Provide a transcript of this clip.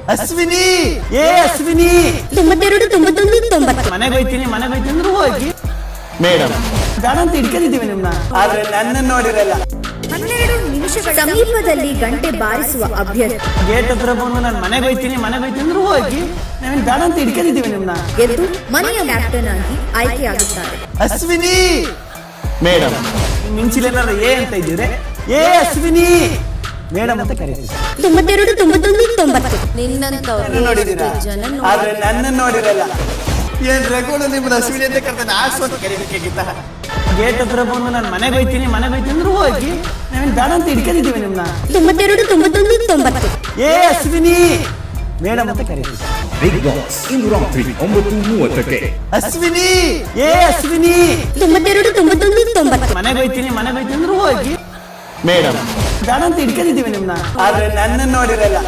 ಅಶ್ವಿನಿ ಅಶ್ವಿನಿ 92 91 90 ಮನೆಗೆ ಹೋಯ್ತೀನಿ ಅಂದ್ರು ಹೋಗಿ ಮೇಡಮ್ ಬೇಡ ಅಂತ ಹಿಡ್ಕೊಂಡಿದ್ದೀವಿ ನಿಮ್ನ, ಆದ್ರೆ ನನ್ನನ್ನು ನೋಡಿರಲ್ಲ. 12 ನಿಮಿಷಗಳ ಸಮೀಪದಲ್ಲಿ ಗಂಟೆ ಬಾರಿಸುವ ಅಭ್ಯರ್ಥಿ ಗೇಟ್ ಹತ್ರ ಬಂದು ನಾನು ಮನೆಗೆ ಹೋಯ್ತೀನಿ ಅಂದ್ರು ಹೋಗಿ ನಾವೇನು ಬೇಡ ಅಂತ ಹಿಡ್ಕೊಂಡಿದ್ದೀವಿ ನಿಮ್ನ. ಗೆದ್ದು ಮನೆಯ ಕ್ಯಾಪ್ಟನ್ ಆಗಿ ಆಯ್ಕೆಯಾಗುತ್ತಾರೆ. ಅಶ್ವಿನಿ ಮೇಡಮ್ ಮಿಂಚಿಲೇನಾರ ಅಂತ ಇದ್ದೀರಿ? ಅಶ್ವಿನಿ ಮೇಡಮ್ ಅಂತ ಕರೀತೀವಿ. 92 91 90 ನಿನ್ನಂತವ್ರು ನೋಡಿದ್ದೀರಾ, ಜನ ಆದ್ರೆ ನನ್ನನ್ನು ನೋಡಿರಲ್ಲ. ಏನ್ ರೆಗೋಡು ನಿಮ್ದು ಅಶ್ವಿನಿ ಅಂತ ಕರ್ತಾನೆ, ಆಸ್ವಂತ ಕರೀಬೇಕಿತ್ತ. ಗೇಟ್ ಹತ್ರ ಬಂದು ನಾನು ಮನೆಗೆ ಹೋಯ್ತೀನಿ ಅಂದ್ರು ಹೋಗಿ ನಾವೇನು ಬೇಡ ಅಂತ ಹಿಡ್ಕೊಂಡಿದ್ದೀವಿ ನಿಮ್ನ. 92 91 90 ಅಶ್ವಿನಿ ಮೇಡಮ್ ಅಂತ ಕರೀತೀವಿ. ಬಿಗ್ ಬಾಸ್ ಇಂದು ರಾತ್ರಿ 9:30ಕ್ಕೆ. ಅಶ್ವಿನಿ ಅಶ್ವಿನಿ 92 91 90 ಮನೆಗೆ ಹೋಯ್ತೀನಿ ಅಂದ್ರು ಹೋಗಿ ಮೇಡಮ್ ಬೇಡ ಅಂತ ಹಿಡ್ಕೊಂಡಿದ್ದೀವಿ ನಿಮ್ನ, ಆದ್ರೆ ನನ್ನನ್ನು ನೋಡಿರಲ್ಲ.